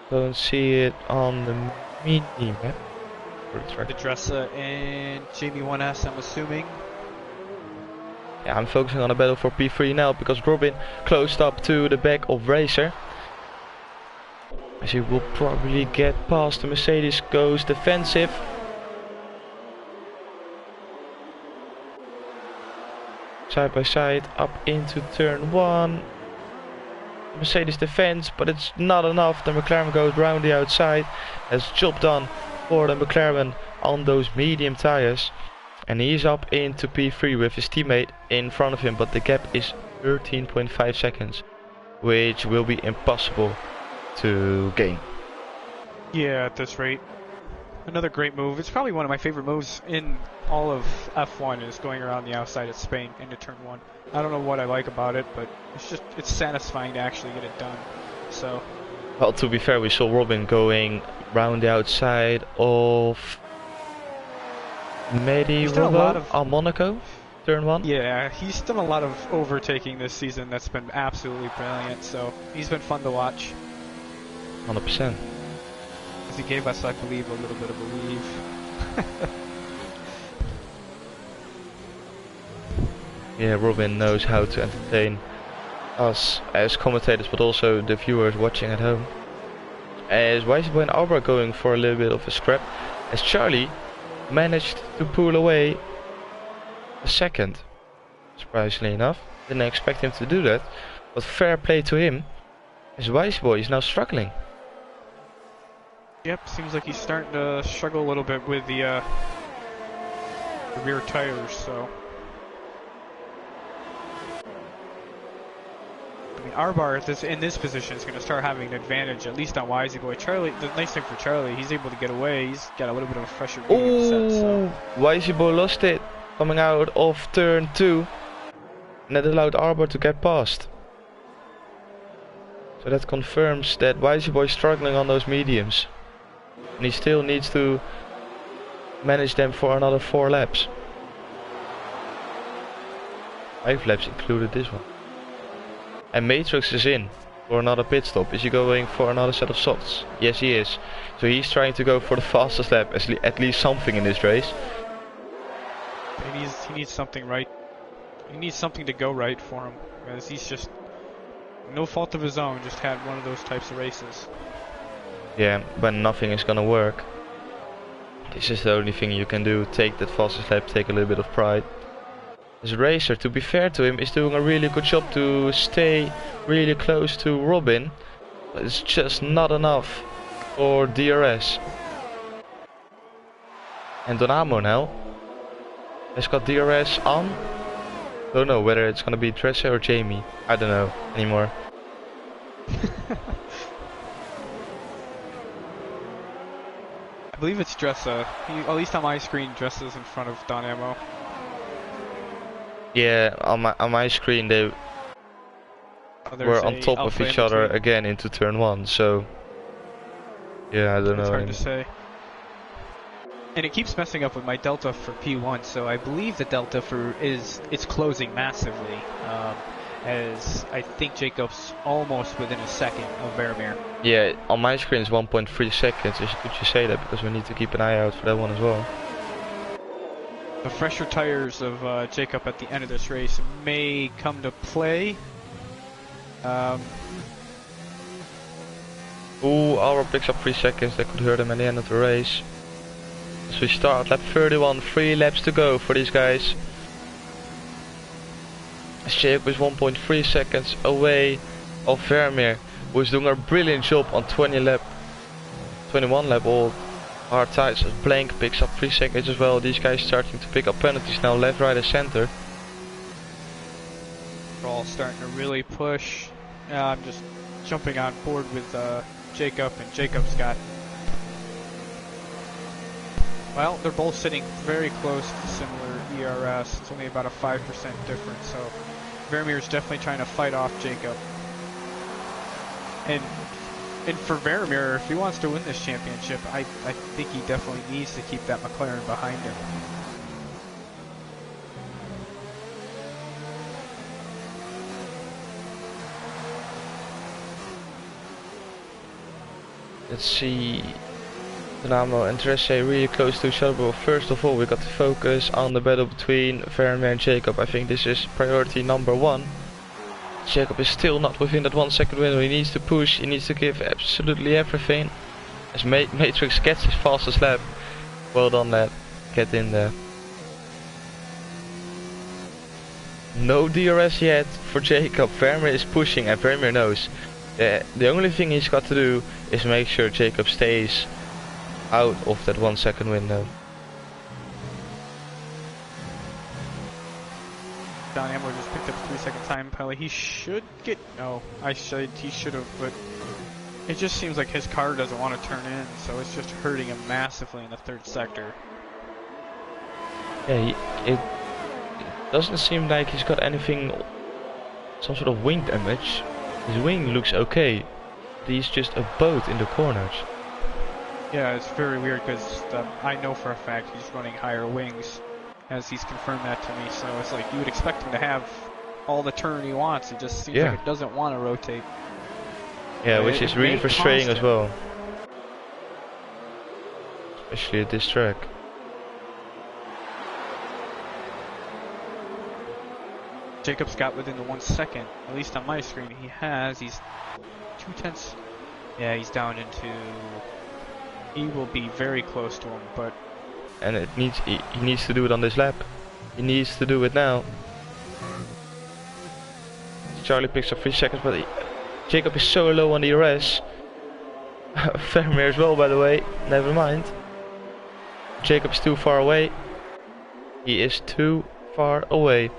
Don't see it on the mini map. track. The Dressa and Jamie 1S, I'm assuming. Yeah, I'm focusing on a battle for P3 now because Robin closed up to the back of Racer. As he will probably get past the Mercedes, goes defensive. Side by side, up into turn 1. Mercedes defends, but it's not enough. The McLaren goes round the outside. Has job done for the McLaren on those medium tires. And he's up into P3 with his teammate in front of him, but the gap is 13.5 seconds, which will be impossible to gain. Yeah, at this rate. Another great move. It's probably one of my favorite moves in all of F1 is going around the outside of Spain into turn 1. I don't know what I like about it, but it's satisfying to actually get it done. So, well, to be fair, we saw Robin going round the outside of Monaco, turn 1. Yeah, he's done a lot of overtaking this season that's been absolutely brilliant, so he's been fun to watch. 100%. He gave us, I believe, a little bit of a leave. Yeah, Robin knows how to entertain us as commentators, but also the viewers watching at home. As Wijsboy and Albert going for a little bit of a scrap, as Charlie managed to pull away a second. Surprisingly enough, didn't expect him to do that, but fair play to him, as Wijsboy is now struggling. Yep, seems like he's starting to struggle a little bit with the rear tires, so. I mean, Arbar in this position is going to start having an advantage, at least on Wiseboy. Charlie, the nice thing for Charlie, he's able to get away. He's got a little bit of a fresher medium set, so. Wiseboy lost it coming out of turn 2, and that allowed Arbar to get past. So that confirms that Wiseboy is struggling on those mediums. And he still needs to manage them for another 4 laps. 5 laps included this one. And Matrix is in for another pit stop. Is he going for another set of softs? Yes, he is. So he's trying to go for the fastest lap, at least something in this race. He needs something right. He needs something to go right for him, because he's just no fault of his own. Just had one of those types of races. Yeah, when nothing is gonna work, this is the only thing you can do. Take that fastest lap, take a little bit of pride. This Racer, to be fair to him, is doing a really good job to stay really close to Robin, but it's just not enough for DRS. And Donamo now has got DRS on. Don't know whether it's gonna be Dresser or Jamie. I don't know anymore. I believe it's Dressa. At least on my screen, Dressa's in front of Donamo. Yeah, on my screen they were on top of each other again into turn 1. So yeah, I don't know. It's hard to say. And it keeps messing up with my delta for P1. So I believe the delta it's closing massively. As I think Jacob's almost within a second of Vermeer. Yeah, on my screen it's 1.3 seconds. Could you say that, because we need to keep an eye out for that one as well. The fresher tires of Jacob at the end of this race may come to play. Ooh, Albert picks up 3 seconds. That could hurt him at the end of the race. So we start lap 31, 3 laps to go for these guys. Jacob is 1.3 seconds away of Vermeer, who is doing a brilliant job on 21 lap all hard tires. Blank picks up 3 seconds as well. These guys starting to pick up penalties now, left, right and center. We're all starting to really push. I'm just jumping on board with Jacob, and Jacob's got... Well, they're both sitting very close to similar ERS. It's only about a 5% difference, so Vermeer's definitely trying to fight off Jacob. And for Vermeer, if he wants to win this championship, I think he definitely needs to keep that McLaren behind him. Let's see. Dynamo and Tresse really close to each other. But first of all, we got to focus on the battle between Vermeer and Jacob. I think this is priority number 1. Jacob is still not within that 1 second window. He needs to push, he needs to give absolutely everything. As Matrix gets his fastest lap. Well done, lad. Get in there. No DRS yet for Jacob. Vermeer is pushing and Vermeer knows. The only thing he's got to do is make sure Jacob stays out of that 1 second window. Don Amler just picked up a 3-second time penalty. He should get... No, he should have, but... It just seems like his car doesn't want to turn in, so it's just hurting him massively in the 3rd sector. Yeah, it doesn't seem like he's got anything... Some sort of wing damage. His wing looks okay. He's just a boat in the corners. Yeah, it's very weird because I know for a fact he's running higher wings, as he's confirmed that to me. So it's like you would expect him to have all the turn he wants. It just seems like it doesn't want to rotate. Yeah, which is really frustrating as well. Especially at this track. Jacob's got within the 1 second, at least on my screen. He's 2/10. Yeah, he's down into... He will be very close to him, but... And he needs to do it on this lap. He needs to do it now. Charlie picks up 3 seconds, but Jacob is so low on the DRS. Vermeer as well, by the way. Never mind. Jacob's too far away. He is too far away.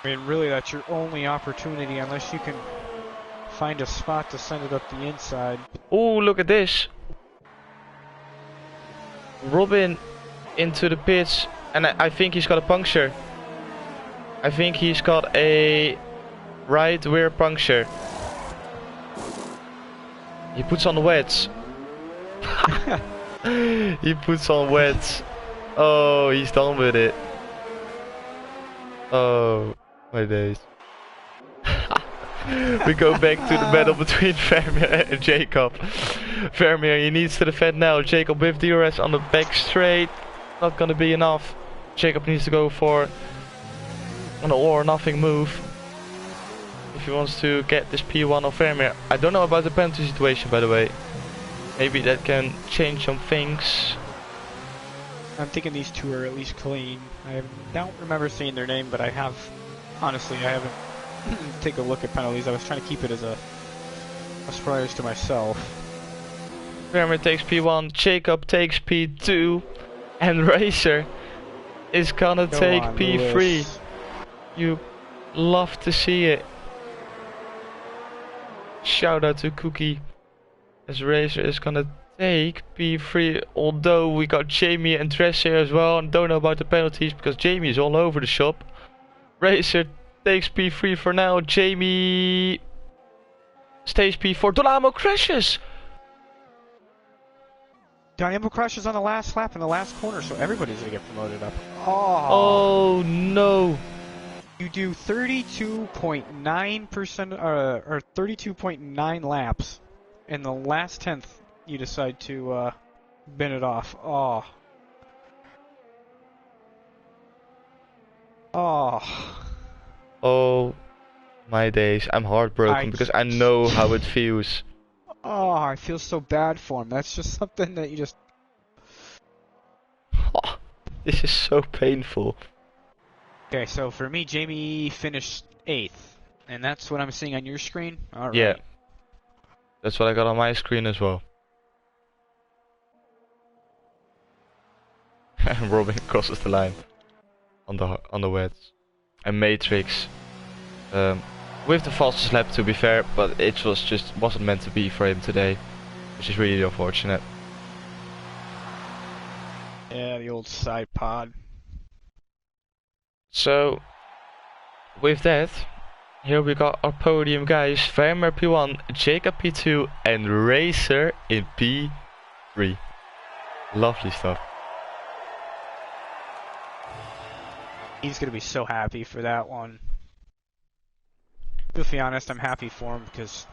I mean, really, that's your only opportunity, unless you can find a spot to send it up the inside. Oh, look at this. Robin into the pits, and I think he's got a puncture. I think he's got a right rear puncture. He puts on the wets. He puts on wets. Oh, he's done with it. Oh, my days. We go back to the battle between Vermeer and Jacob. Vermeer, he needs to defend now. Jacob with DRS on the back straight. Not gonna be enough. Jacob needs to go for an all or nothing move if he wants to get this P1 of Vermeer. I don't know about the penalty situation, by the way. Maybe that can change some things. I'm thinking these two are at least clean. I don't remember seeing their name, but I have... Honestly, I haven't taken a look at penalties. I was trying to keep it as a surprise to myself. Vermeer takes P1, Jacob takes P2, and Racer is gonna take P3. Lewis. You love to see it. Shout out to Cookie, as Racer is gonna take P3, although we got Jamie and Dress here as well, and don't know about the penalties because Jamie is all over the shop. Racer takes P3 for now, Jamie stays P4, Donamo crashes! Dynamo crashes on the last lap in the last corner, so everybody's gonna get promoted up. Oh no! You do 32.9% or 32.9 laps. In the last 10th, you decide to bin it off. Oh. Oh my days, I'm heartbroken because I know how it feels. Oh, I feel so bad for him. That's just something that you just... Oh, this is so painful. Okay, so for me, Jamie finished 8th. And that's what I'm seeing on your screen? Alright. Yeah. That's what I got on my screen as well. And Robin crosses the line on the wets. And Matrix with the fastest lap, to be fair, but it wasn't meant to be for him today, which is really unfortunate. Yeah, the old side pod. So with that, here we got our podium guys. Vermeer P1, Jacob P2 and Racer in P3. Lovely stuff. He's gonna be so happy for that one. To be honest, I'm happy for him because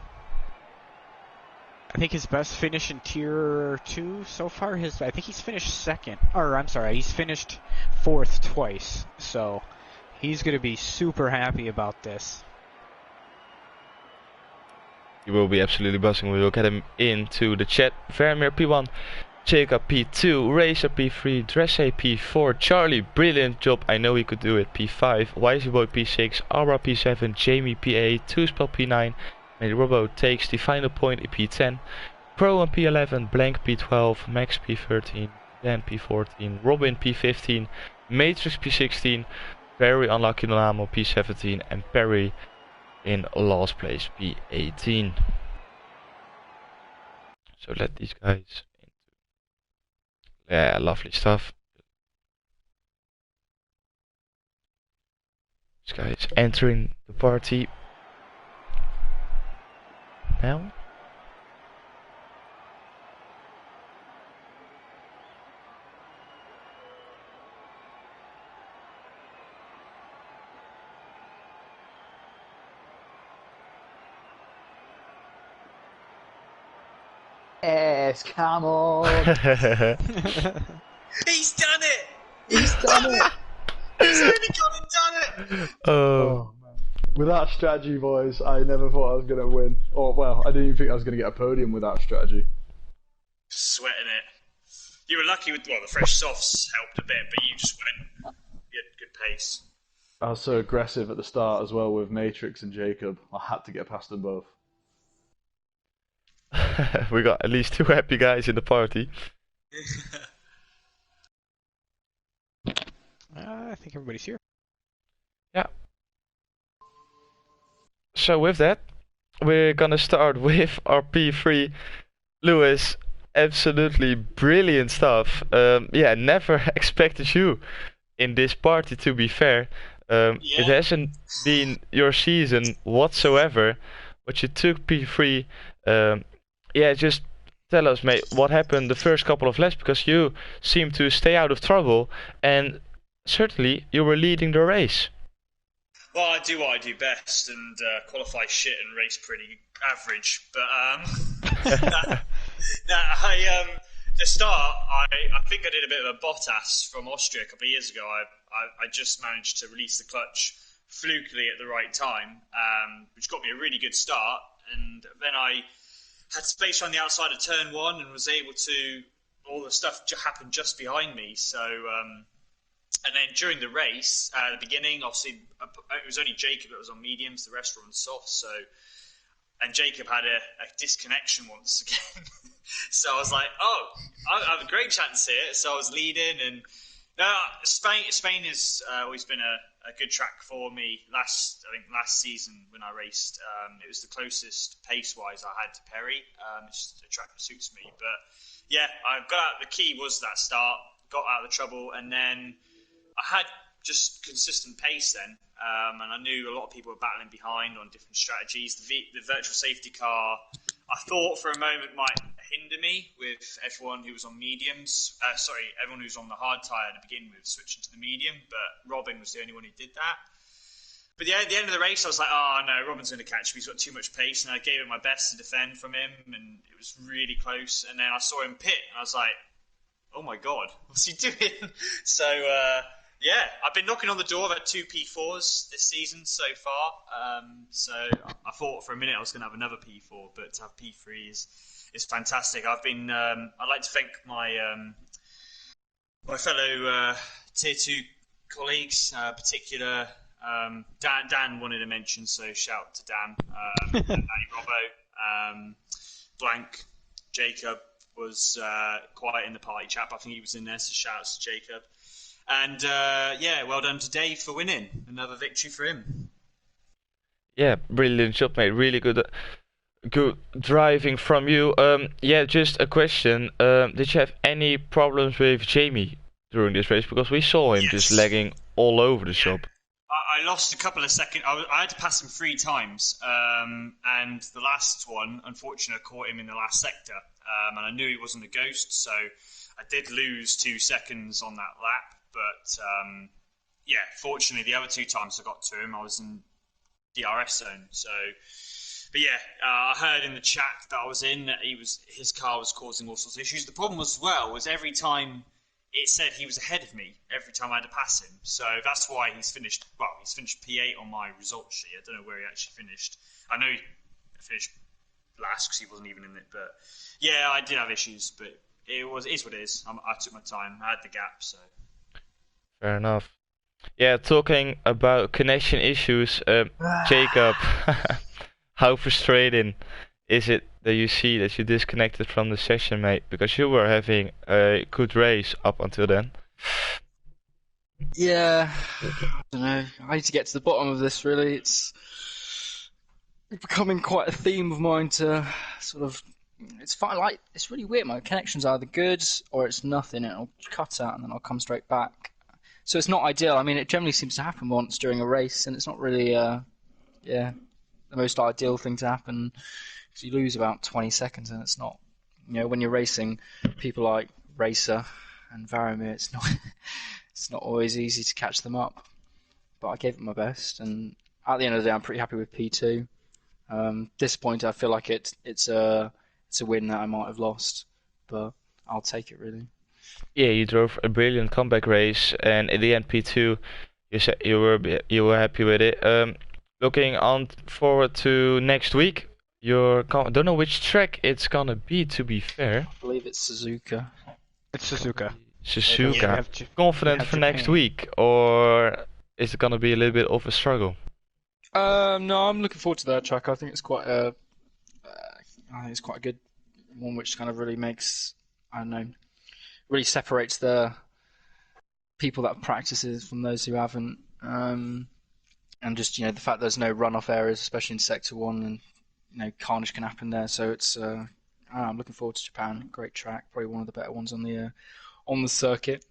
I think his best finish in Tier 2 so far, I think he's finished second. Or, I'm sorry, he's finished fourth twice. So, he's going to be super happy about this. He will be absolutely buzzing. We will get him into the chat. Vermeer P1, Jacob P2, Racer P3, Dresse P4, Charlie, brilliant job. I know he could do it. P5, Wisey Boy P6, Arbra P7, Jamie P8, 2spell P9. And Robo takes the final point in P10. Pro on P11, Blank P12, Max P13, Dan P14, Robin P15, Matrix P16, very unlucky Namo P17, and Perry in last place P18. So let these guys into. Yeah, lovely stuff. This guy is entering the party now. Yes, come on. He's done it! He's done it. He's really gone and done it! Oh, man. With that strategy, boys, I never thought I was going to win. Or, well, I didn't even think I was going to get a podium with that strategy. Sweating it. You were lucky with, well, the fresh softs helped a bit, but you just went. You had good pace. I was so aggressive at the start as well with Matrix and Jacob. I had to get past them both. We got at least 2 happy guys in the party. I think everybody's here. Yeah. So with that, we're gonna start with our P3. Lewis, absolutely brilliant stuff. Yeah, never expected you in this party, to be fair. It hasn't been your season whatsoever, but you took P3. Yeah, just tell us, mate, what happened the first couple of laps, because you seemed to stay out of trouble, and certainly you were leading the race. Well, I do what I do best and qualify shit and race pretty average. But the start, I think I did a bit of a Bottas from Austria a couple of years ago. I just managed to release the clutch flukily at the right time, which got me a really good start. And then I had space on the outside of turn 1 and was able to. All the stuff happened just behind me, so. And then during the race, at the beginning, obviously, it was only Jacob that was on mediums, the rest were on softs. So, and Jacob had a disconnection once again. So I was like, oh, I have a great chance here. So I was leading, and Spain has always been a good track for me. Last season when I raced, it was the closest pace-wise I had to Perry. It's a track that suits me. But yeah, I got out. The key was that start, got out of the trouble, and then I had just consistent pace then, and I knew a lot of people were battling behind on different strategies. The virtual safety car, I thought for a moment might hinder me with everyone who was on mediums. Everyone who was on the hard tyre to begin with, switching to the medium, but Robin was the only one who did that. But yeah, at the end of the race, I was like, oh no, Robin's going to catch me. He's got too much pace, and I gave it my best to defend from him, and it was really close. And then I saw him pit, and I was like, oh my god, what's he doing? So yeah, I've been knocking on the door. I've had 2 P4s this season so far. So I thought for a minute I was going to have another P4, but to have P3 is fantastic. I've been. I'd like to thank my my fellow Tier 2 colleagues, particular. Dan wanted to mention, so shout out to Dan, Danny Robbo, Blank, Jacob was quiet in the party chat, but I think he was in there, so shout out to Jacob. And yeah, well done to Dave for winning. Another victory for him. Yeah, brilliant job, mate. Really good driving from you. Yeah, just a question. Did you have any problems with Jamie during this race? Because we saw him just lagging all over the shop. I lost a couple of seconds. I had to pass him 3 times, and the last one, unfortunately, I caught him in the last sector, and I knew he wasn't a ghost, so I did lose 2 seconds on that lap. But yeah, fortunately, the other 2 times I got to him, I was in DRS zone. So But yeah, I heard in the chat that I was in that his car was causing all sorts of issues. The problem as well was every time it said he was ahead of me every time I had to pass him. So that's why he's finished P8 on my results sheet. I don't know where he actually finished. I know he finished last because he wasn't even in it. But yeah, I did have issues, but it's what it is. I took my time. I had the gap, so. Fair enough. Yeah, talking about connection issues, Jacob, how frustrating is it that you see that you disconnected from the session, mate? Because you were having a good race up until then. Yeah, I don't know. I need to get to the bottom of this, really. It's becoming quite a theme of mine to sort of... It's fine, like, it's really weird. My connection's either good or it's nothing. It'll cut out and then I'll come straight back. So it's not ideal. I mean, it generally seems to happen once during a race, and it's not really, the most ideal thing to happen. Because you lose about 20 seconds, and it's not, when you're racing, people like Racer and Varamir, it's not always easy to catch them up. But I gave it my best, and at the end of the day, I'm pretty happy with P2. Disappointed. I feel like it's a win that I might have lost, but I'll take it, really. Yeah, you drove a brilliant comeback race, and in the end, P2, you said you were happy with it. Looking on forward to next week, don't know which track it's gonna be. To be fair, I believe it's Suzuka. It's Suzuka. Suzuka. Confident for next week, or is it gonna be a little bit of a struggle? No, I'm looking forward to that track. I think it's quite a good one, which kind of really makes, I don't know, really separates the people that have practices from those who haven't, and just the fact there's no runoff areas, especially in Sector 1, and carnage can happen there. So it's I'm looking forward to Japan. Great track, probably one of the better ones on the circuit.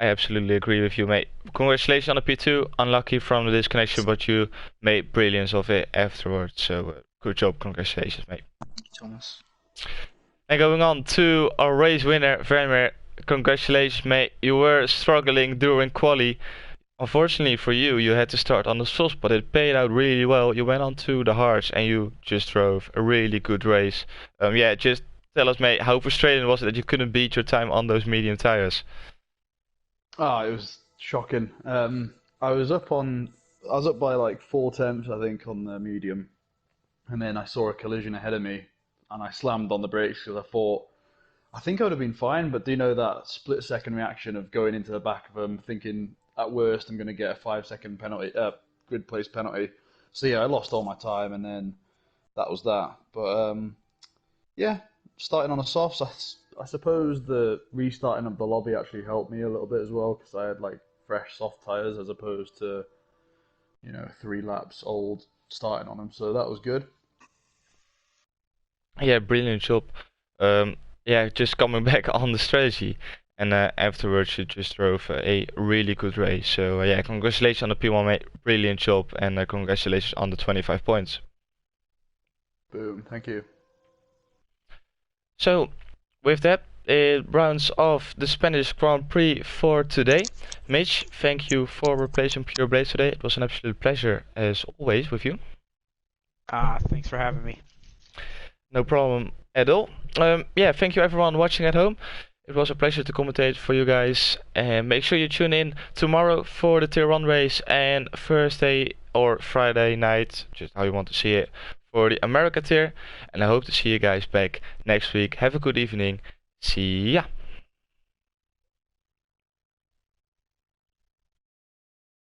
I absolutely agree with you, mate. Congratulations on the P2. Unlucky from the disconnection, but you made brilliance of it afterwards. So good job, congratulations, mate. Thank you, Thomas. And going on to our race winner, Vermeer. Congratulations, mate. You were struggling during quali. Unfortunately for you, you had to start on the softs, but it paid out really well. You went on to the hards and you just drove a really good race. Just tell us, mate, how frustrating was it that you couldn't beat your time on those medium tires? It was shocking. I was up by like 4/10, I think, on the medium, and then I saw a collision ahead of me, and I slammed on the brakes because I think I would have been fine, but do you know that split-second reaction of going into the back of them, thinking at worst I'm going to get a 5-second penalty, grid place penalty. So yeah, I lost all my time, and then that was that. But starting on a softs, I suppose the restarting of the lobby actually helped me a little bit as well, because I had like fresh soft tires as opposed to 3 laps old starting on them. So that was good. Yeah, brilliant job. Just coming back on the strategy, and afterwards you just drove a really good race. So congratulations on the P1, mate. Brilliant job, and congratulations on the 25 points. Boom, thank you. So with that, it rounds off the Spanish Grand Prix for today. Mitch, thank you for replacing Pure Blaze today. It was an absolute pleasure as always with you. Thanks for having me. No problem at all. Thank you everyone watching at home. It was a pleasure to commentate for you guys. And make sure you tune in tomorrow for the Tier 1 race, and Thursday or Friday night, just how you want to see it, for the America tier. And I hope to see you guys back next week. Have a good evening. See ya.